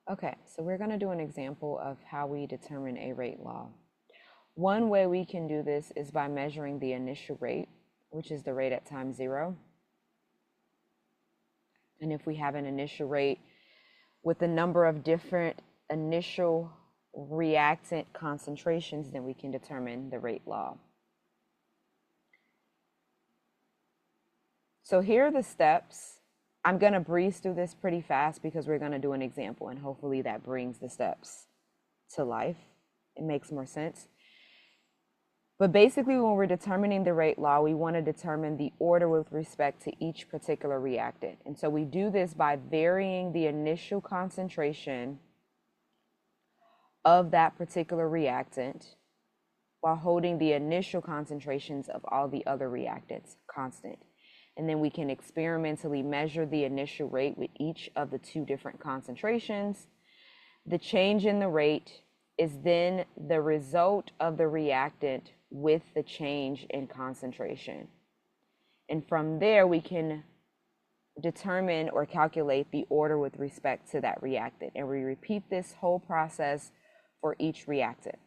Okay, so we're going to do an example of how we determine a rate law. One way we can do this is by measuring the initial rate, which is the rate at time zero. And if we have an initial rate with a number of different initial reactant concentrations, then we can determine the rate law. So here are the steps. I'm going to breeze through this pretty fast because we're going to do an example, and hopefully that brings the steps to life. It makes more sense. But basically, when we're determining the rate law, we want to determine the order with respect to each particular reactant. And so we do this by varying the initial concentration of that particular reactant while holding the initial concentrations of all the other reactants constant. And then we can experimentally measure the initial rate with each of the two different concentrations. The change in the rate is then the result of the reactant with the change in concentration. And from there, we can determine or calculate the order with respect to that reactant. And we repeat this whole process for each reactant.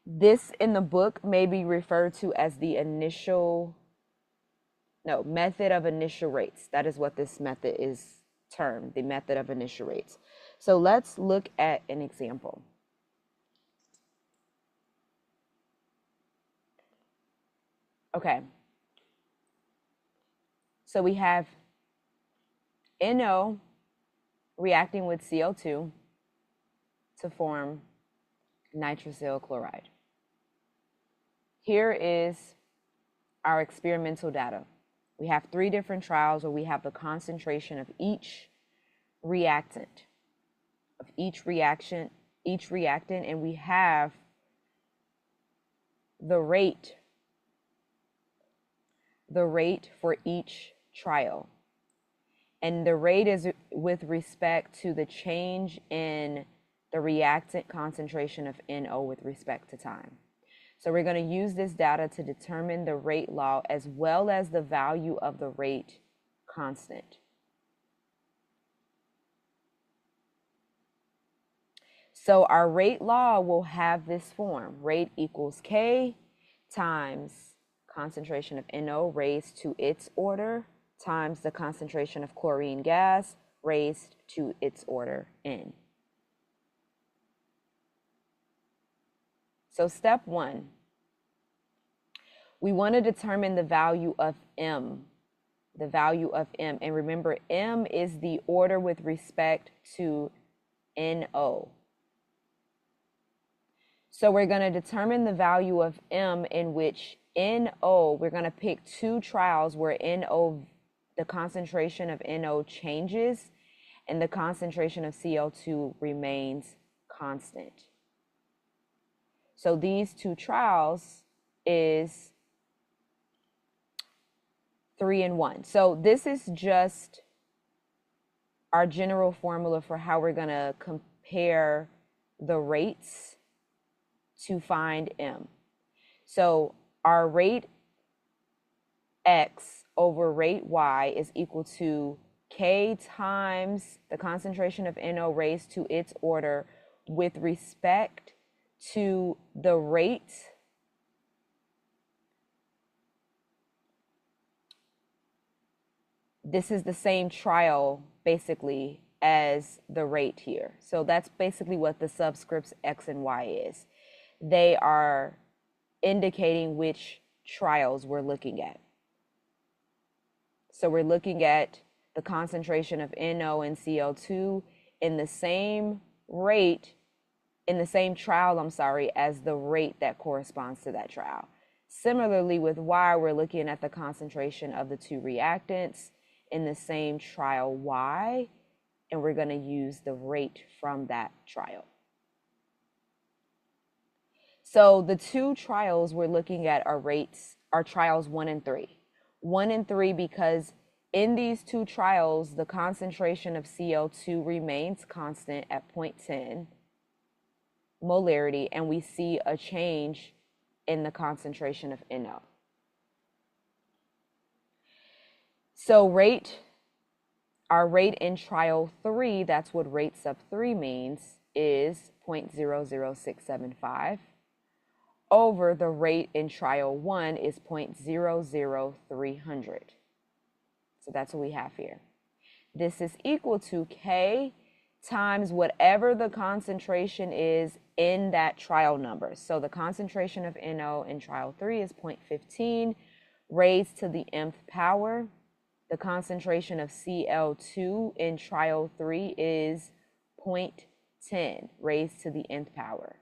This in the book may be referred to as the method of initial rates. That is what this method is termed, the method of initial rates. So let's look at an example. Okay. So we have NO reacting with CO2 to form nitrosyl chloride. Here is our experimental data. We have 3 different trials where we have the concentration of each reactant, each reactant, and we have the rate for each trial. And the rate is with respect to the change in the reactant concentration of NO with respect to time. So we're going to use this data to determine the rate law as well as the value of the rate constant. So our rate law will have this form. Rate equals K times concentration of NO raised to its order times the concentration of chlorine gas raised to its order N. So step 1, we want to determine the value of M. And remember, M is the order with respect to NO. So we're going to determine the value of M in which NO, we're going to pick 2 trials where NO, the concentration of NO changes and the concentration of CO2 remains constant. So these 2 trials is 3 and 1. So this is just our general formula for how we're going to compare the rates to find M. So our rate X over rate Y is equal to K times the concentration of NO raised to its order with respect to the rate this is the same trial basically as the rate here. So that's basically what the subscripts X and Y is. They are indicating which trials we're looking at. So we're looking at the concentration of NO and CO2 in the same rate, in the same trial, as the rate that corresponds to that trial. Similarly with Y, we're looking at the concentration of the 2 reactants in the same trial Y, and we're going to use the rate from that trial. So the 2 trials we're looking at are trials 1 and 3. 1 and 3 because in these 2 trials, the concentration of CO2 remains constant at 0.10 molarity, and we see a change in the concentration of NO. So Our rate in trial 3, that's what rate sub 3 means, is 0.00675 over the rate in trial 1 is 0.00300. So that's what we have here. This is equal to K times whatever the concentration is in that trial number. So the concentration of NO in trial 3 is 0.15 raised to the nth power. The concentration of Cl2 in trial 3 is 0.10 raised to the nth power.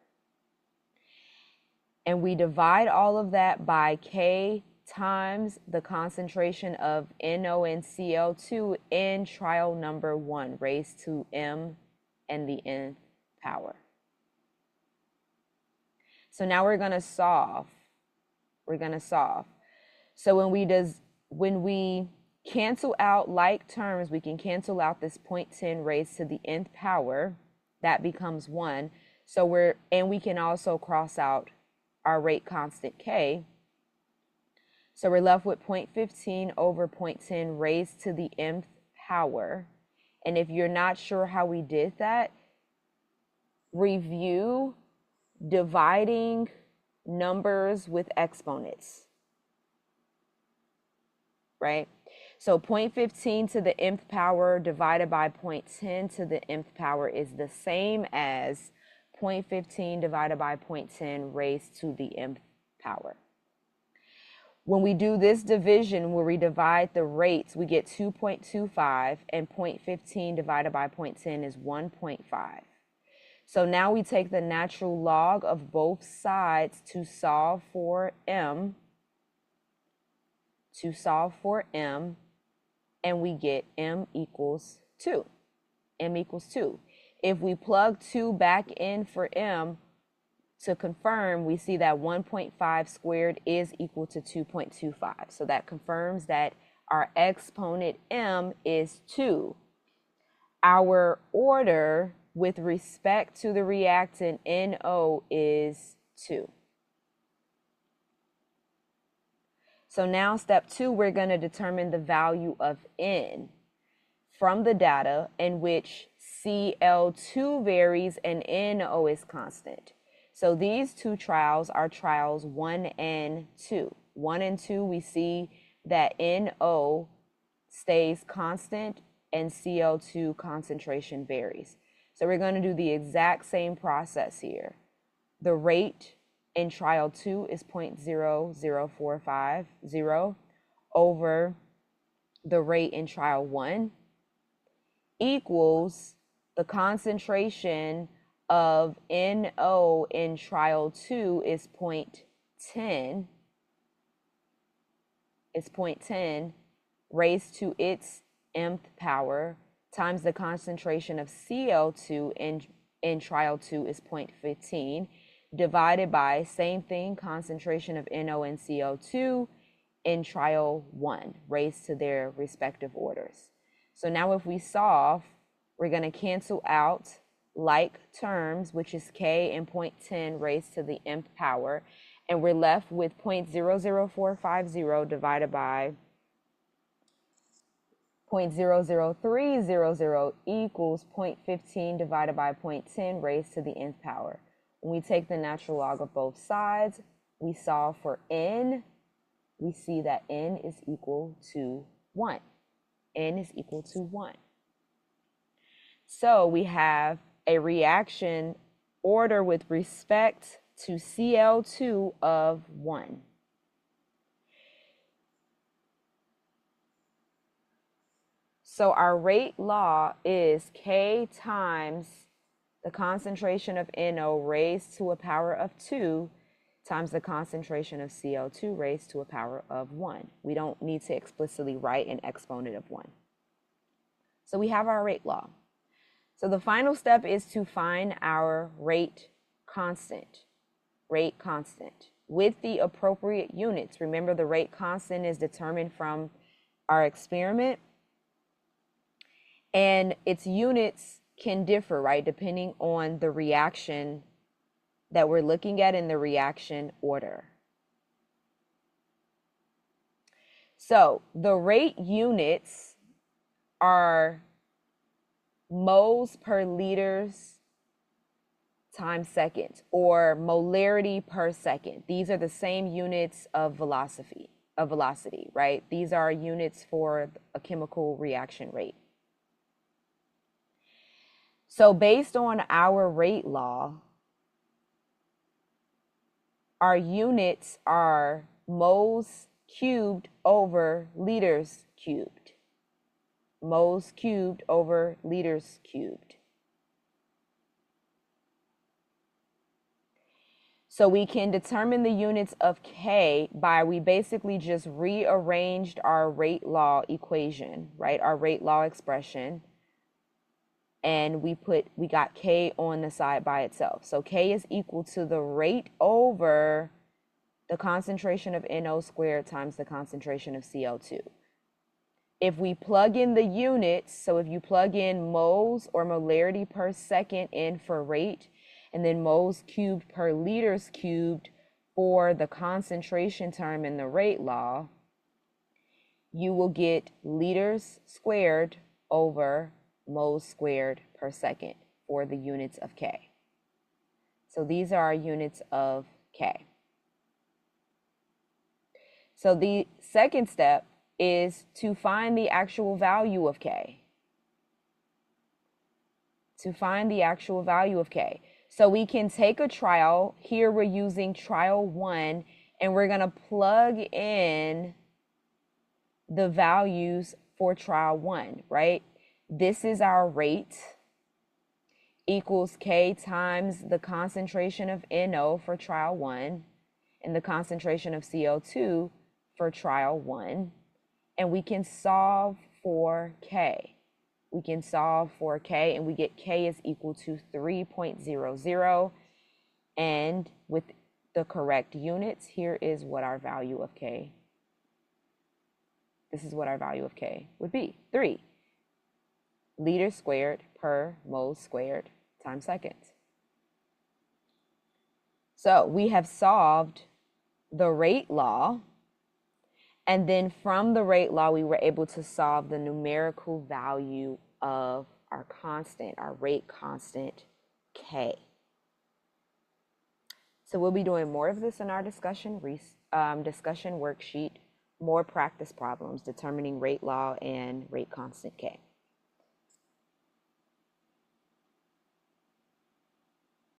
And we divide all of that by K times the concentration of NO and Cl2 in trial number 1 raised to M and the nth power. So now we're going to solve. So when we cancel out like terms, we can cancel out this 0.10 raised to the nth power. That becomes 1. So we can also cross out our rate constant K. So we're left with 0.15 over 0.10 raised to the nth power. And if you're not sure how we did that, review dividing numbers with exponents, right? So 0.15 to the nth power divided by 0.10 to the nth power is the same as 0.15 divided by 0.10 raised to the nth power. When we do this division, where we divide the rates, we get 2.25, and 0.15 divided by 0.10 is 1.5. So now we take the natural log of both sides to solve for M. And we get M equals 2. M equals 2. If we plug 2 back in for M to confirm, we see that 1.5 squared is equal to 2.25. So that confirms that our exponent M is 2. Our order with respect to the reactant NO is 2. So now step 2, we're going to determine the value of N from the data in which Cl2 varies and NO is constant. So these two trials are trials 1 and 2. 1 and 2, we see that NO stays constant and Cl2 concentration varies. So we're going to do the exact same process here. The rate in trial 2 is 0.00450 over the rate in trial 1 equals the concentration of NO in trial 2 is 0.10. It's 0.10 raised to its mth power times the concentration of Cl2 in trial 2 is 0.15 divided by, same thing, concentration of NO and Cl2 in trial 1 raised to their respective orders. So now if we solve, we're going to cancel out like terms, which is K and 0.10 raised to the nth power, and we're left with 0.00450 divided by 0.00300 equals 0.15 divided by 0.10 raised to the nth power. When we take the natural log of both sides, we solve for N. We see that N is equal to 1. N is equal to 1. So we have a reaction order with respect to Cl2 of 1. So our rate law is K times the concentration of NO raised to a power of 2 times the concentration of Cl2 raised to a power of 1. We don't need to explicitly write an exponent of 1. So we have our rate law. So the final step is to find our rate constant with the appropriate units. Remember, the rate constant is determined from our experiment, and its units can differ, right, depending on the reaction that we're looking at in the reaction order. So the rate units are moles per liters times seconds, or molarity per second. These are the same units of velocity, right? These are units for a chemical reaction rate. So based on our rate law, our units are moles cubed over liters cubed. Moles cubed over liters cubed. So we can determine the units of K by, we basically just rearranged our rate law equation, right? Our rate law expression. And we got K on the side by itself. So K is equal to the rate over the concentration of NO squared times the concentration of CO2. If we plug in the units, so if you plug in moles or molarity per second in for rate, and then moles cubed per liters cubed for the concentration term in the rate law, you will get liters squared over moles squared per second for the units of K. So these are our units of K. So the second step is to find the actual value of K. To find the actual value of K. So we can take a trial. Here we're using trial 1, and we're going to plug in the values for trial 1, right? This is our rate equals K times the concentration of NO for trial 1 and the concentration of CO2 for trial 1. And we can solve for K. We can solve for K, and we get K is equal to 3.00. And with the correct units, here is what our value of K. This is what our value of K would be. 3 liters squared per mole squared times seconds. So we have solved the rate law. And then from the rate law, we were able to solve the numerical value of our constant, our rate constant, K. So we'll be doing more of this in our discussion worksheet, more practice problems determining rate law and rate constant K.